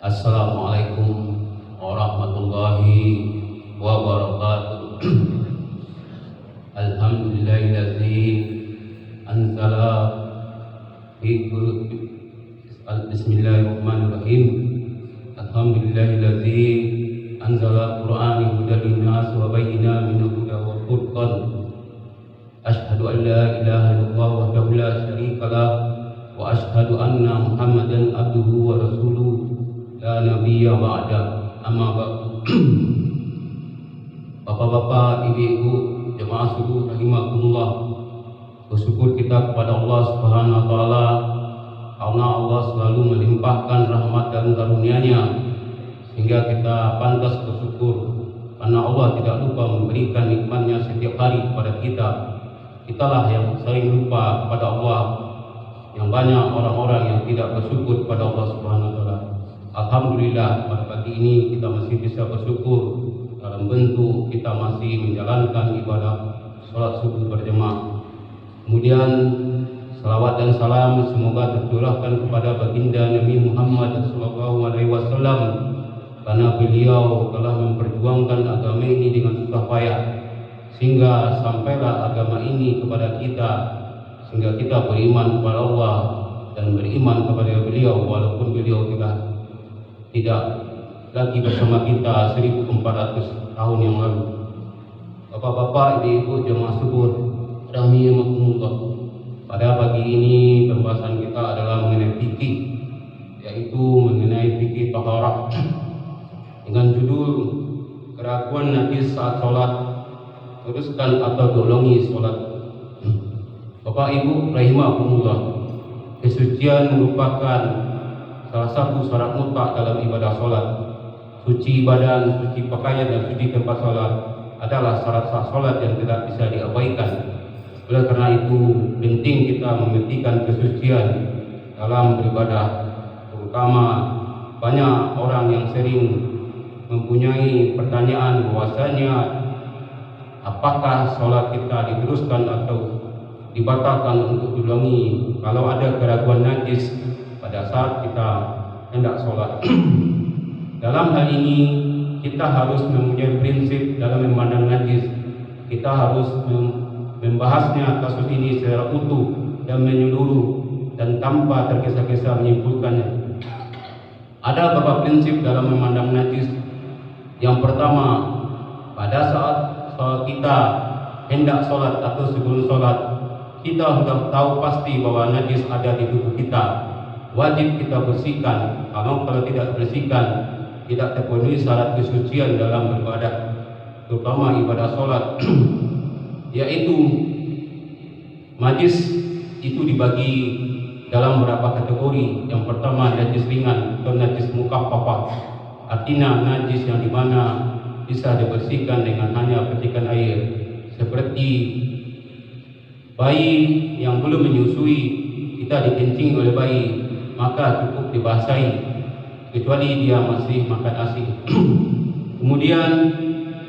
Assalamualaikum warahmatullahi wabarakatuh. Alhamdulillahilladzi anzala Bismillahirrahmanirrahim. Alhamdulillahilladzi anzala Qur'anan hudan linnas wa bayyinatin minal huda wal furqan. Asyhadu an la ilaha illallah wahdahu la syarika lah wa asyhadu anna Muhammadan abduhu wa rasuluh la nabiyya ba'da. Amma ba'du. Bapak-bapak, ibu-ibu, jemaah subuh rahimakumullah. Bersyukur kita kepada Allah Subhanahu wa taala karena Allah selalu melimpahkan rahmat dan karunia-Nya sehingga kita pantas bersyukur, karena Allah tidak lupa memberikan nikmat-Nya setiap hari kepada kita. Kitalah yang sering lupa kepada Allah, yang banyak orang-orang yang tidak bersyukur kepada Allah Subhanahu wa taala. Alhamdulillah, pada pagi ini kita masih bisa bersyukur dalam bentuk kita masih menjalankan ibadah sholat subuh berjemaah. Kemudian salawat dan salam semoga tercurahkan kepada baginda Nabi Muhammad SAW, karena beliau telah memperjuangkan agama ini dengan susah payah sehingga sampailah agama ini kepada kita, sehingga kita beriman kepada Allah dan beriman kepada beliau walaupun beliau tidak lagi bersama kita 1400 tahun yang lalu. Bapak-bapak, ibu-ibu, jemaah subuh rahimakumullah. Pada pagi ini pembahasan kita adalah mengenai fikih, yaitu mengenai fikih taharah dengan judul keraguan najis saat sholat, teruskan atau golongi sholat. Bapak Ibu rahimakumullah, kesucian merupakan salah satu syarat mutlak dalam ibadah sholat. Suci badan, suci pakaian, dan suci tempat sholat adalah syarat sah sholat yang tidak bisa diabaikan. Oleh karena itu penting kita memetikan kesucian dalam beribadah, terutama banyak orang yang sering mempunyai pertanyaan bahwasanya apakah sholat kita diteruskan atau dibatalkan untuk diulangi kalau ada keraguan najis pada saat kita hendak sholat. Dalam hal ini kita harus mempunyai prinsip dalam memandang najis. Kita harus membahasnya kasus ini secara utuh dan menyeluruh dan tanpa tergesa-gesa menyimpulkannya. Ada beberapa prinsip dalam memandang najis. Yang pertama, pada saat kita hendak sholat atau sebelum sholat, kita sudah tahu pasti bahwa najis ada di tubuh kita. Wajib kita bersihkan. Kalau tidak bersihkan, tidak terpenuhi syarat kesucian dalam beribadah, terutama ibadah sholat. Yaitu najis itu dibagi dalam beberapa kategori. Yang pertama najis ringan atau najis mukaffafah, artinya najis yang dimana bisa dibersihkan dengan hanya petikan air, seperti bayi yang belum menyusui, kita dikencing oleh bayi, maka cukup dibasahi kecuali dia masih makan ASI. Kemudian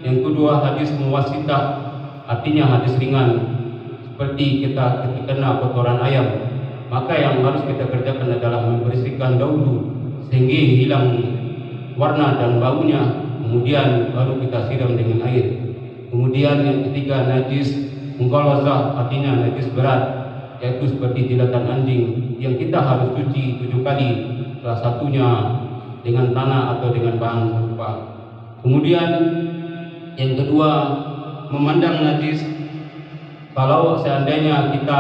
yang kedua hadis muwasitah, artinya hadis ringan, seperti kita kena kotoran ayam, maka yang harus kita kerjakan adalah membersihkan dahulu sehingga hilang warna dan baunya, kemudian baru kita siram dengan air. Kemudian yang ketiga najis mughalazah, artinya najis berat, yaitu seperti jilatan anjing yang kita harus cuci 7 kali, salah satunya dengan tanah atau dengan bahan serupa. Kemudian yang kedua, memandang najis. Kalau seandainya kita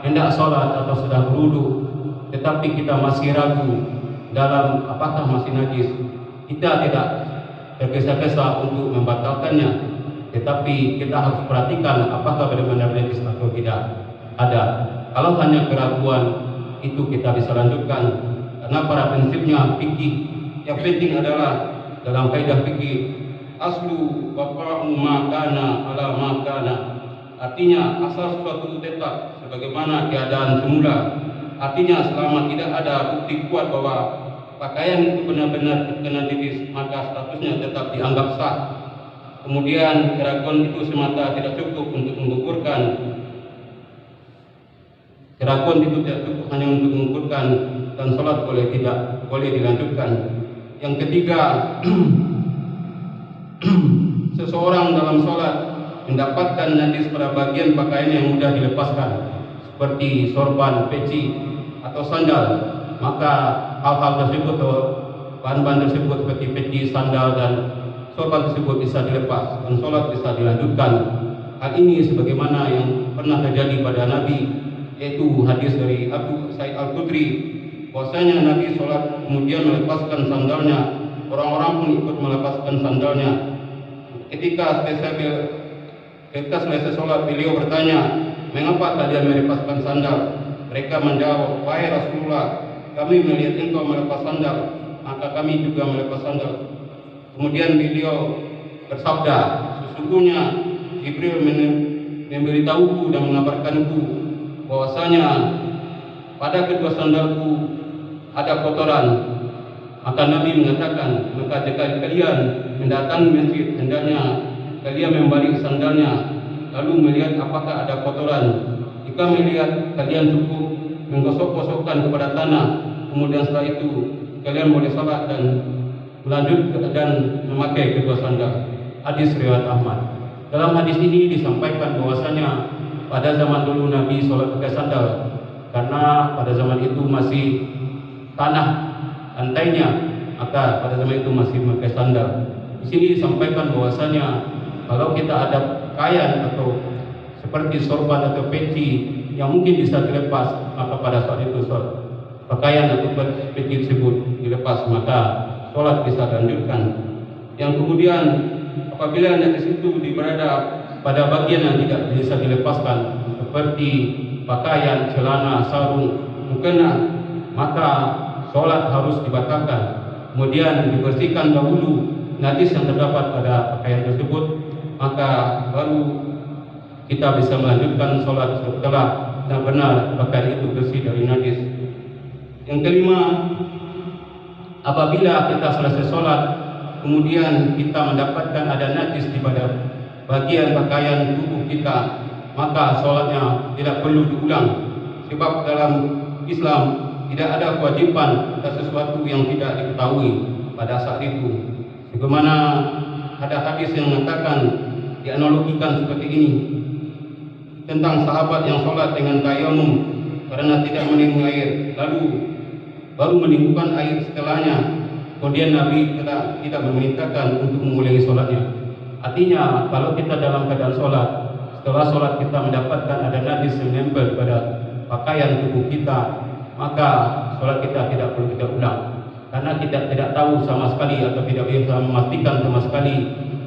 hendak sholat atau sudah berwudu tetapi kita masih ragu dalam apakah masih najis, kita tidak tergesa-gesa untuk membatalkannya, tetapi kita harus perhatikan apakah benar-benar najis atau tidak ada. Kalau hanya keraguan, itu kita bisa lanjutkan, karena pada prinsipnya fikih yang penting adalah dalam kaidah fikih aslu baqa'u ma kana ala ma kana, artinya asal suatu tetap sebagaimana keadaan semula. Artinya selama tidak ada bukti kuat bahwa pakaian itu benar-benar terkena najis, maka statusnya tetap dianggap sah. Kemudian keraguan itu semata tidak cukup untuk menggugurkan Keraguan itu tidak cukup hanya untuk mengukurkan dan sholat boleh dilanjutkan. Yang ketiga, seseorang dalam sholat mendapatkan najis pada bagian pakaian yang mudah dilepaskan, seperti sorban, peci, atau sandal, maka hal-hal tersebut atau bahan-bahan tersebut seperti peci, sandal, dan sorban tersebut bisa dilepas dan sholat bisa dilanjutkan. Hal ini sebagaimana yang pernah terjadi pada Nabi, yaitu hadis dari Abu Sa'id Al-Khudri, bahwasanya Nabi sholat kemudian melepaskan sandalnya, orang-orang pun ikut melepaskan sandalnya. Ketika selesai sholat, beliau bertanya, "Mengapa kalian melepaskan sandal?" Mereka menjawab, "Wahai Rasulullah, kami melihat engkau melepas sandal, maka kami juga melepas sandal." Kemudian beliau bersabda, "Sesungguhnya Jibril memberitahuku dan mengabarkanku bahwasanya pada kedua sandalku ada kotoran." Maka Nabi mengatakan, "Maka jika kalian mendatangi masjid, hendaknya kalian membalik sandalnya, lalu melihat apakah ada kotoran. Jika melihat, kalian cukup menggosok-gosokkan kepada tanah, kemudian setelah itu kalian boleh salat dan melanjutkan dan memakai kedua sandal." Hadis riwayat Ahmad. Dalam hadis ini disampaikan bahwasanya pada zaman dulu Nabi sholat pakai sandal, karena pada zaman itu masih tanah lantainya, maka pada zaman itu masih memakai sandal. Di sini disampaikan bahwasanya kalau kita ada pakaian atau seperti sorban atau peci yang mungkin bisa dilepas, maka pada saat itu pakaian atau peci tersebut dilepas, maka sholat bisa dilanjutkan. Yang kemudian apabila najis itu berada pada bagian yang tidak bisa dilepaskan, seperti pakaian, celana, sarung, mukena, maka sholat harus dibatalkan. Kemudian dibersihkan dahulu najis yang terdapat pada pakaian tersebut, maka baru kita bisa melanjutkan sholat setelah benar-benar pakaian itu bersih dari najis. Yang kelima, apabila kita selesai sholat kemudian kita mendapatkan ada najis di pada bagian pakaian tubuh kita, maka sholatnya tidak perlu diulang, sebab dalam Islam tidak ada kewajiban atas sesuatu yang tidak diketahui pada saat itu. Sebagaimana ada hadis yang mengatakan, dianalogikan seperti ini tentang sahabat yang sholat dengan tayamum karena tidak menimba air, lalu baru menimbulkan air setelahnya. Kemudian Nabi tidak memerintahkan untuk mengulangi sholatnya. Artinya kalau kita dalam keadaan sholat, setelah sholat kita mendapatkan ada najis yang menempel pada pakaian tubuh kita, maka sholat kita tidak perlu kita ulang, karena kita tidak tahu sama sekali atau tidak bisa memastikan sama sekali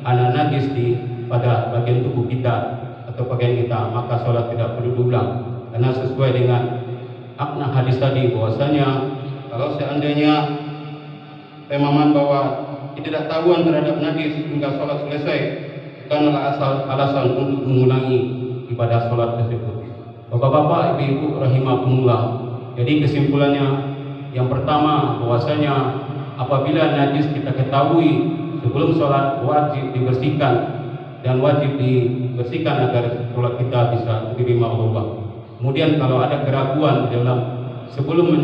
ada najis pada bagian tubuh kita atau pakaian kita, maka sholat tidak perlu diulang. Karena sesuai dengan makna hadis tadi, bahwasanya kalau seandainya pemahaman bahwa ketidaktahuan terhadap najis hingga sholat selesai bukanlah alasan untuk mengulangi ibadah sholat tersebut. Bapak-bapak, ibu-ibu rahimakumullah. Jadi kesimpulannya, yang pertama bahwasanya apabila najis kita ketahui sebelum sholat, wajib dibersihkan dan wajib dibersihkan agar sholat kita bisa diterima Allah. Kemudian kalau ada keraguan di dalam sebelum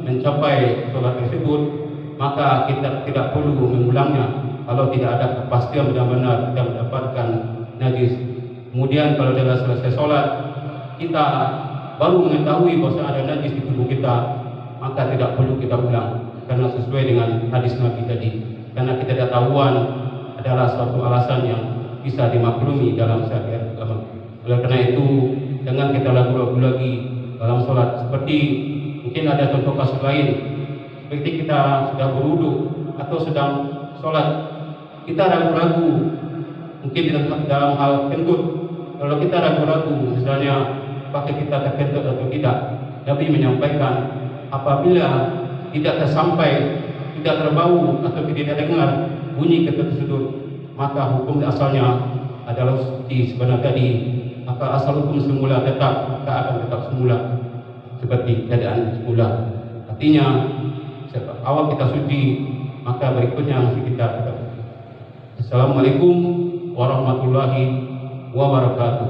mencapai sholat tersebut, maka kita tidak perlu mengulangnya kalau tidak ada kepastian benar-benar kita mendapatkan najis. Kemudian kalau sudah selesai sholat, kita baru mengetahui bahwa ada najis di tubuh kita, maka tidak perlu kita ulang, karena sesuai dengan hadis Nabi tadi. Karena ketidaktahuan adalah suatu alasan yang bisa dimaklumi dalam syariat agama. Oleh karena itu, jangan kita ragu-ragu lagi dalam sholat. Seperti mungkin ada contoh kasus lain, seperti kita sudah berwudu atau sedang sholat, kita ragu-ragu mungkin dalam hal kentut. Kalau kita ragu-ragu, misalnya apakah kita terkentut atau tidak, Nabi menyampaikan apabila tidak tersampai, tidak terbau atau tidak dengar bunyi kentut tersebut, maka hukum asalnya adalah seperti sebenarnya tadi. Maka asal hukum semula tetap, maka akan tetap semula seperti keadaan semula. Artinya awal kita suci, maka berikutnya mesti kita tetap. Assalamualaikum warahmatullahi wabarakatuh.